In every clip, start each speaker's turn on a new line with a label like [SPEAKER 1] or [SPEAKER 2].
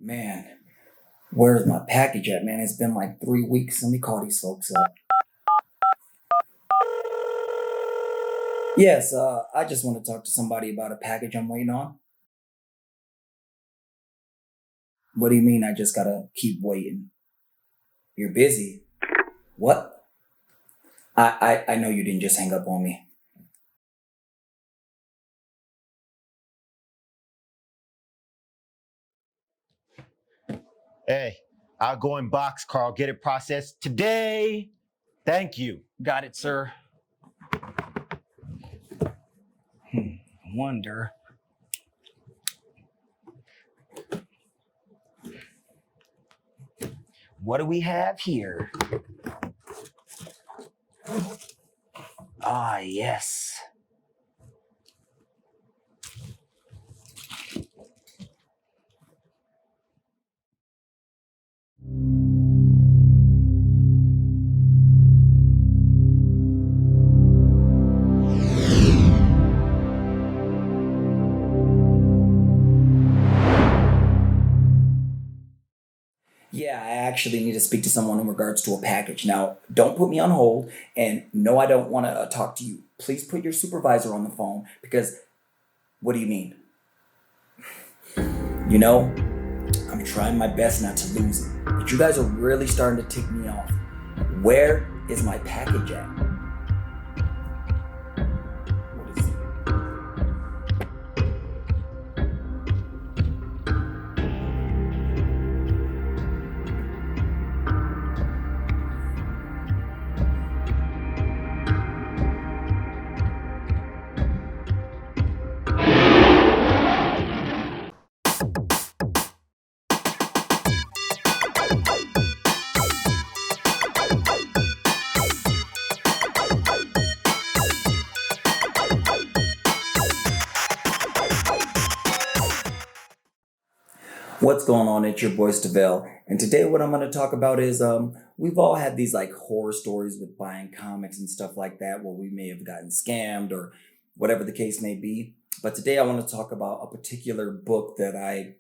[SPEAKER 1] Man, where's my package at, man? It's been like 3 weeks. Let me call these folks up. Yes, I just want to talk to somebody about a package I'm waiting on. What do you mean I just gotta keep waiting? You're busy. What? I know you didn't just hang up on me.
[SPEAKER 2] Hey, I'll go in box, Carl. Get it processed today. Thank you.
[SPEAKER 1] Got it, sir. Wonder. What do we have here? Ah, yes. Yeah, I actually need to speak to someone in regards to a package. Now, don't put me on hold, and no, I don't want to talk to you. Please put your supervisor on the phone because what do you mean? You know, I'm trying my best not to lose it, but you guys are really starting to tick me off. Where is my package at? What is it? What's going on? It's your boy Stavel, and today what I'm going to talk about is we've all had these like horror stories with buying comics and stuff like that where we may have gotten scammed or whatever the case may be. But today I want to talk about a particular book that I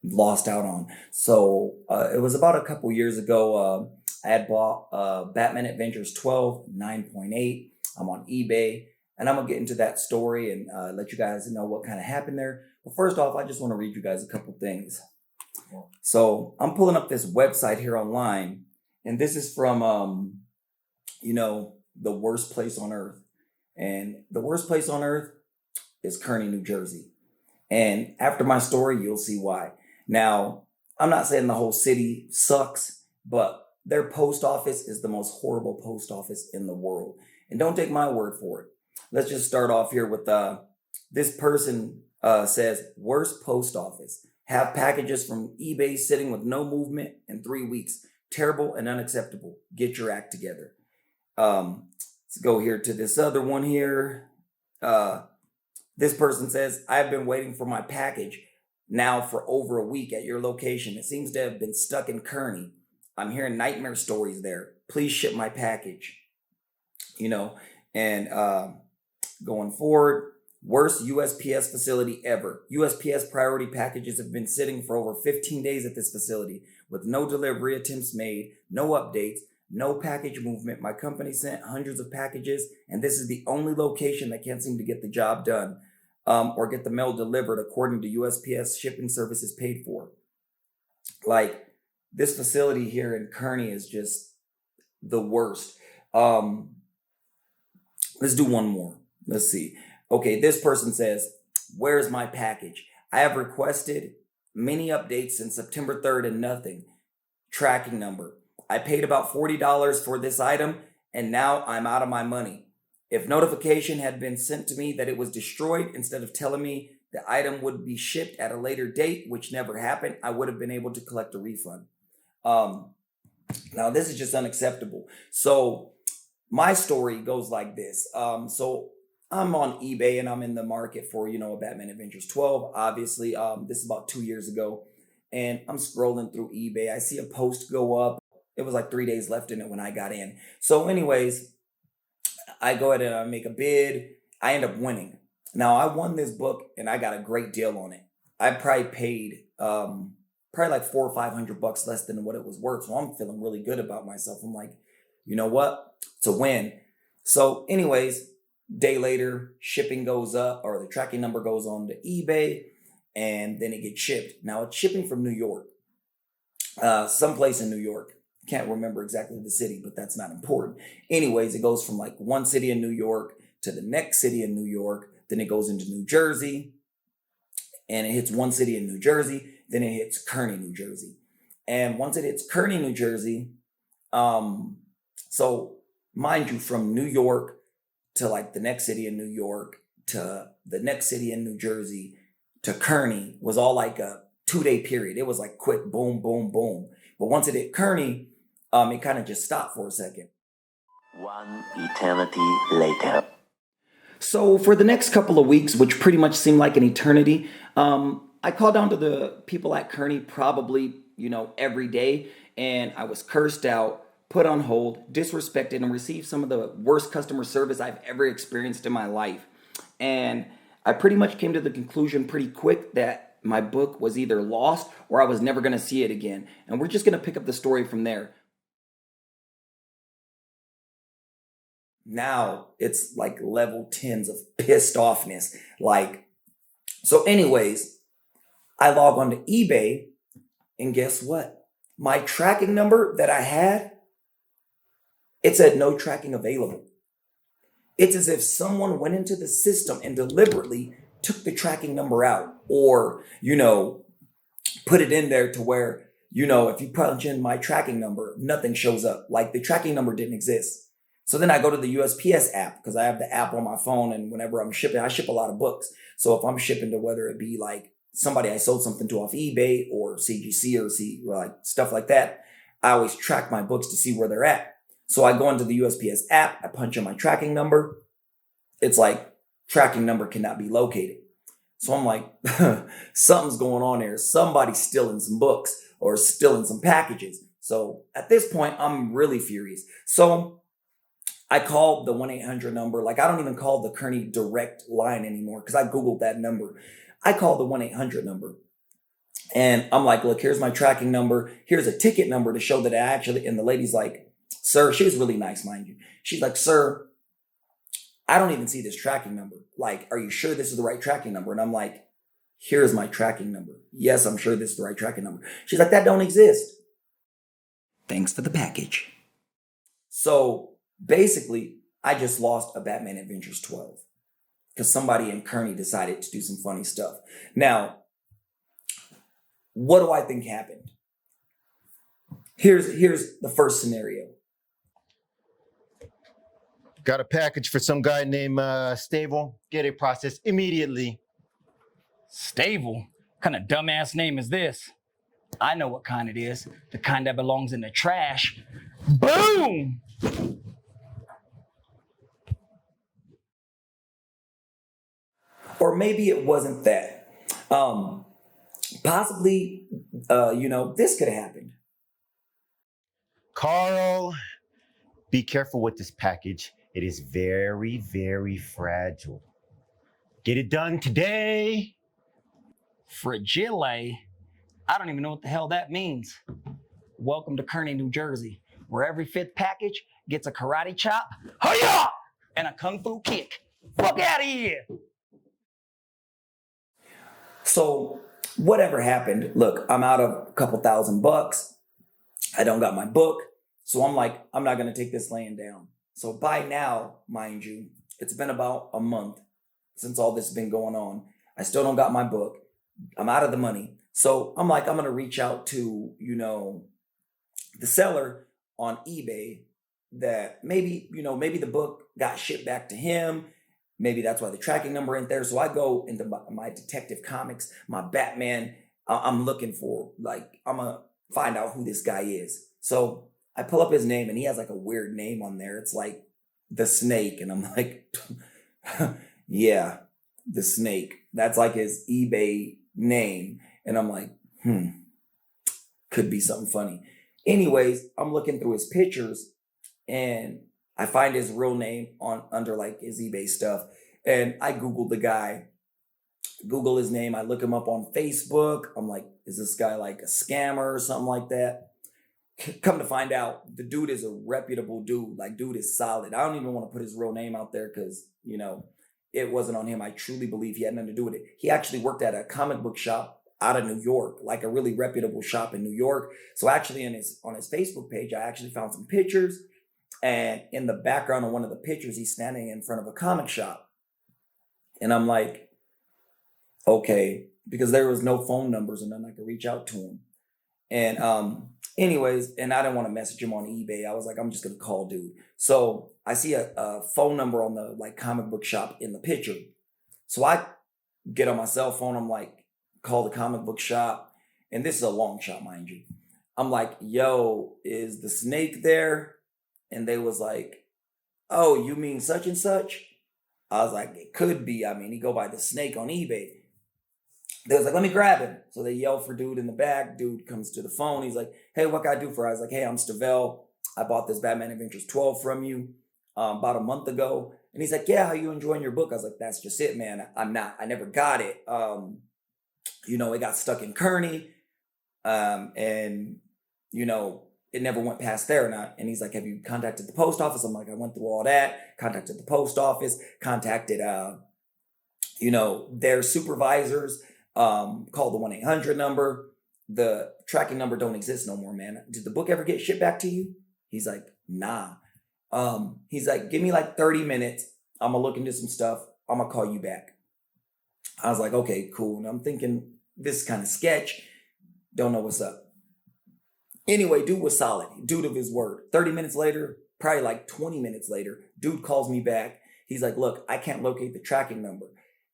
[SPEAKER 1] lost out on. So it was about a couple years ago. I had bought Batman Adventures 12 9.8. I'm on eBay, and I'm gonna get into that story and let you guys know what kind of happened there. But first off, I just want to read you guys a couple things. So I'm pulling up this website here online, and this is from the worst place on earth. And the worst place on earth is Kearny, New Jersey. And after my story, you'll see why. Now, I'm not saying the whole city sucks, but their post office is the most horrible post office in the world. And don't take my word for it. Let's just start off here with this person says, worst post office. Have packages from eBay sitting with no movement in 3 weeks. Terrible and unacceptable. Get your act together. Let's go here to this other one here. This person says, I've been waiting for my package now for over a week at your location. It seems to have been stuck in Kearny. I'm hearing nightmare stories there. Please ship my package. And going forward, worst USPS facility ever. USPS priority packages have been sitting for over 15 days at this facility with no delivery attempts made, no updates, no package movement. My company sent hundreds of packages, and this is the only location that can't seem to get the job done or get the mail delivered according to USPS shipping services paid for. Like, this facility here in Kearny is just the worst. Let's do one more. Let's see. Okay, this person says, where's my package? I have requested many updates since September 3rd and nothing. Tracking number. I paid about $40 for this item, and now I'm out of my money. If notification had been sent to me that it was destroyed, instead of telling me the item would be shipped at a later date, which never happened, I would have been able to collect a refund. Now, this is just unacceptable. So my story goes like this. So I'm on eBay and I'm in the market for, a Batman Adventures 12. Obviously, this is about 2 years ago. And I'm scrolling through eBay. I see a post go up. It was like 3 days left in it when I got in. So anyways, I go ahead and I make a bid. I end up winning. Now, I won this book and I got a great deal on it. I probably paid probably like $400 or $500 less than what it was worth. So I'm feeling really good about myself. I'm like, you know what? It's a win. So anyways, day later, shipping goes up, or the tracking number goes on to eBay, and then it gets shipped. Now it's shipping from New York, someplace in New York. Can't remember exactly the city, but that's not important. Anyways, it goes from like one city in New York to the next city in New York. Then it goes into New Jersey, and it hits one city in New Jersey. Then it hits Kearny, New Jersey. And once it hits Kearny, New Jersey, so mind you, from New York to like the next city in New York to the next city in New Jersey to Kearny was all like a 2-day period. It was like quick, boom, boom, boom. But once it hit Kearny, it kind of just stopped for a second.
[SPEAKER 3] One eternity later.
[SPEAKER 1] So for the next couple of weeks, which pretty much seemed like an eternity, I called down to the people at Kearny probably, every day, and I was cursed out, put on hold, disrespected, and received some of the worst customer service I've ever experienced in my life. And I pretty much came to the conclusion pretty quick that my book was either lost or I was never going to see it again. And we're just going to pick up the story from there. Now it's like level 10s of pissed offness. So anyways, I log on to eBay, and guess what? My tracking number that I had, it said no tracking available. It's as if someone went into the system and deliberately took the tracking number out, or, put it in there to where, if you punch in my tracking number, nothing shows up. Like the tracking number didn't exist. So then I go to the USPS app, because I have the app on my phone, and whenever I'm shipping, I ship a lot of books. So if I'm shipping to, whether it be like somebody I sold something to off eBay or CGC or like stuff like that, I always track my books to see where they're at. So I go into the USPS app, I punch in my tracking number. It's like tracking number cannot be located. So I'm like, something's going on here. Somebody's stealing some books or stealing some packages. So at this point, I'm really furious. So I called the 1-800 number. Like, I don't even call the Kearny direct line anymore because I Googled that number. I called the 1-800 number. And I'm like, look, here's my tracking number. Here's a ticket number to show that I actually, and the lady's like, sir, she was really nice, mind you. She's like, sir, I don't even see this tracking number. Like, are you sure this is the right tracking number? And I'm like, here's my tracking number. Yes, I'm sure this is the right tracking number. She's like, that don't exist. Thanks for the package. So basically, I just lost a Batman Adventures 12 because somebody in Kearny decided to do some funny stuff. Now, what do I think happened? Here's the first scenario.
[SPEAKER 2] Got a package for some guy named Stable. Get it processed immediately.
[SPEAKER 4] Stable? What kind of dumbass name is this? I know what kind it is. The kind that belongs in the trash. Boom!
[SPEAKER 1] Or maybe it wasn't that. Possibly, this could have happened.
[SPEAKER 2] Carl, be careful with this package. It is very, very fragile. Get it done today.
[SPEAKER 4] Fragile? I don't even know what the hell that means. Welcome to Kearny, New Jersey, where every fifth package gets a karate chop, hi-ya, and a kung fu kick. Fuck out of here!
[SPEAKER 1] So whatever happened, look, I'm out of a couple $1,000. I don't got my book. So I'm like, I'm not going to take this laying down. So by now, mind you, it's been about a month since all this has been going on. I still don't got my book. I'm out of the money. So I'm like, I'm going to reach out to, the seller on eBay that maybe the book got shipped back to him. Maybe that's why the tracking number ain't there. So I go into my Detective Comics, my Batman. I'm looking for, I'm going to find out who this guy is. So I pull up his name, and he has like a weird name on there. It's like the Snake. And I'm like, yeah, the Snake. That's like his eBay name. And I'm like, could be something funny. Anyways, I'm looking through his pictures, and I find his real name under like his eBay stuff. And I Googled the guy. Google his name. I look him up on Facebook. I'm like, is this guy like a scammer or something like that? Come to find out, the dude is a reputable dude. Like, dude is solid. I don't even want to put his real name out there because, it wasn't on him. I truly believe he had nothing to do with it. He actually worked at a comic book shop out of New York, like a really reputable shop in New York. So actually on his Facebook page, I actually found some pictures. And in the background of one of the pictures, he's standing in front of a comic shop. And I'm like, okay, because there was no phone numbers and nothing I could reach out to him. And anyways, and I didn't want to message him on eBay. I was like, I'm just gonna call dude. So I see a phone number on the like comic book shop in the picture. So I get on my cell phone. I'm like, call the comic book shop, and this is a long shot, mind you. I'm like, yo, is the snake there? And they was like, oh, you mean such and such? I was like, it could be. I mean, he go by the snake on eBay. They was like, let me grab him. So they yell for dude in the back. Dude comes to the phone. He's like, hey, what can I do for you? I was like, hey, I'm Stavel. I bought this Batman Adventures 12 from you about a month ago. And he's like, yeah, how you enjoying your book? I was like, that's just it, man. I'm not. I never got it. It got stuck in Kearny. And it never went past there. And he's like, have you contacted the post office? I'm like, I went through all that, contacted the post office, contacted, their supervisors, called the 1-800 number. The tracking number don't exist no more, man. Did the book ever get shipped back to you? He's like, nah. He's like, give me like 30 minutes. I'm gonna look into some stuff. I'm gonna call you back. I was like, okay, cool. And I'm thinking this is kind of sketch. Don't know what's up. Anyway, dude was solid. Dude of his word. 30 minutes later, probably like 20 minutes later, dude calls me back. He's like, look, I can't locate the tracking number.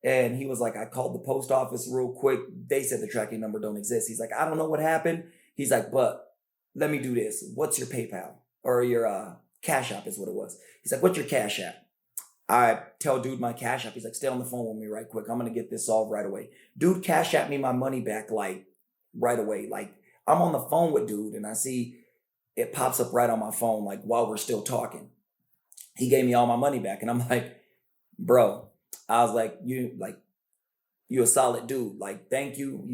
[SPEAKER 1] And he was like, I called the post office real quick. They said the tracking number don't exist. He's like, I don't know what happened. He's like, but let me do this. What's your PayPal? Or your Cash App is what it was. He's like, what's your Cash App? I tell dude my Cash App. He's like, stay on the phone with me right quick. I'm going to get this solved right away. Dude Cash App me my money back like right away. Like, I'm on the phone with dude and I see it pops up right on my phone like while we're still talking. He gave me all my money back and I'm like, bro, I was like, you a solid dude. Like, thank you.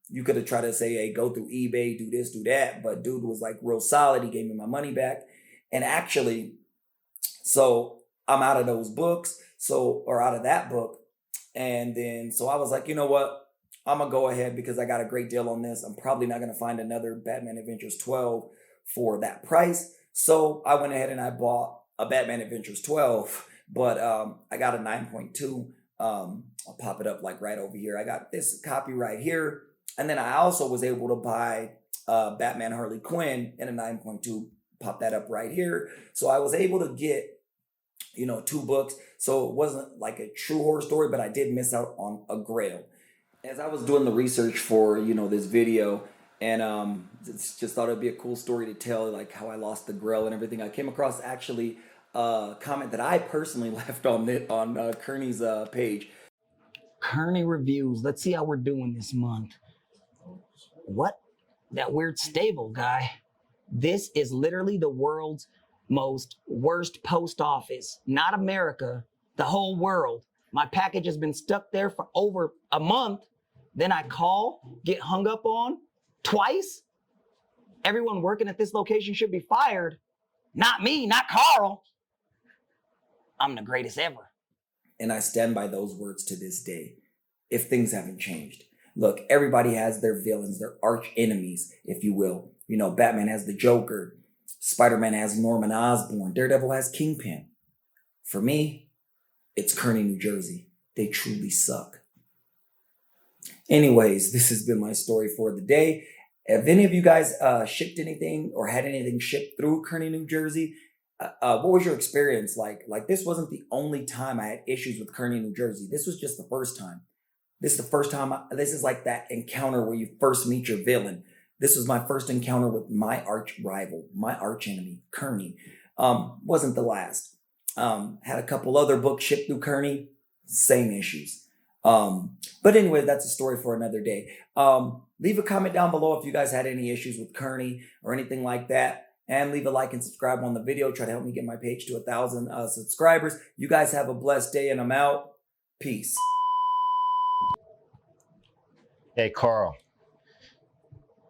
[SPEAKER 1] You could have tried to say, hey, go through eBay, do this, do that. But dude was like real solid. He gave me my money back. And actually, so I'm out of those books. Or out of that book. And then, so I was like, you know what? I'm going to go ahead because I got a great deal on this. I'm probably not going to find another Batman Adventures 12 for that price. So I went ahead and I bought a Batman Adventures 12, but I got a 9.2. I'll pop it up like right over here. I got this copy right here. And then I also was able to buy Batman Harley Quinn in a 9.2, pop that up right here. So I was able to get, 2 books. So it wasn't like a true horror story, but I did miss out on a grail. As I was doing the research for, this video, and just thought it'd be a cool story to tell, like how I lost the grail and everything, I came across actually a comment that I personally left on Kearny's page.
[SPEAKER 4] Kearny reviews. Let's see how we're doing this month. What? That weird stable guy. This is literally the world's most worst post office. Not America, the whole world. My package has been stuck there for over a month. Then I call, get hung up on twice. Everyone working at this location should be fired. Not me, not Carl. I'm the greatest ever.
[SPEAKER 1] And I stand by those words to this day, if things haven't changed. Look, everybody has their villains, their arch enemies, if you will. Batman has the Joker. Spider-Man has Norman Osborn. Daredevil has Kingpin. For me, it's Kearny, New Jersey. They truly suck. Anyways, this has been my story for the day. If any of you guys shipped anything or had anything shipped through Kearny, New Jersey, what was your experience like? Like, this wasn't the only time I had issues with Kearny, New Jersey. This was just the first time. This is like that encounter where you first meet your villain. This was my first encounter with my arch rival, my arch enemy, Kearny. Wasn't the last. Had a couple other books shipped through Kearny, same issues. But anyway, that's a story for another day. Leave a comment down below if you guys had any issues with Kearny or anything like that. And leave a like and subscribe on the video. Try to help me get my page to 1,000 subscribers. You guys have a blessed day and I'm out. Peace.
[SPEAKER 2] Hey, Carl,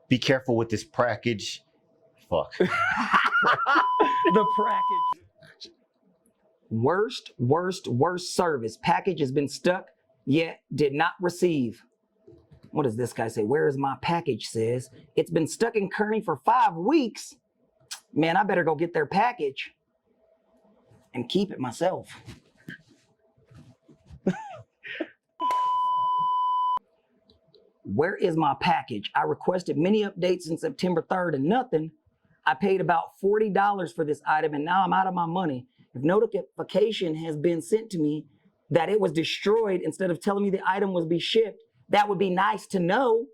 [SPEAKER 2] be careful with this package. Fuck.
[SPEAKER 4] The package. Worst service. Package has been stuck, yet did not receive. What does this guy say? Where is my package? Says it's been stuck in Kearny for 5 weeks. Man, I better go get their package and keep it myself. Where is my package? I requested many updates since September 3rd and nothing. I paid about $40 for this item and now I'm out of my money. If notification has been sent to me that it was destroyed instead of telling me the item was be shipped, that would be nice to know.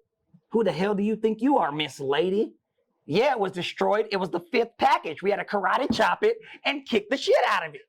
[SPEAKER 4] Who the hell do you think you are, Miss Lady? Yeah, it was destroyed. It was the 5th package. We had to karate chop it and kick the shit out of it.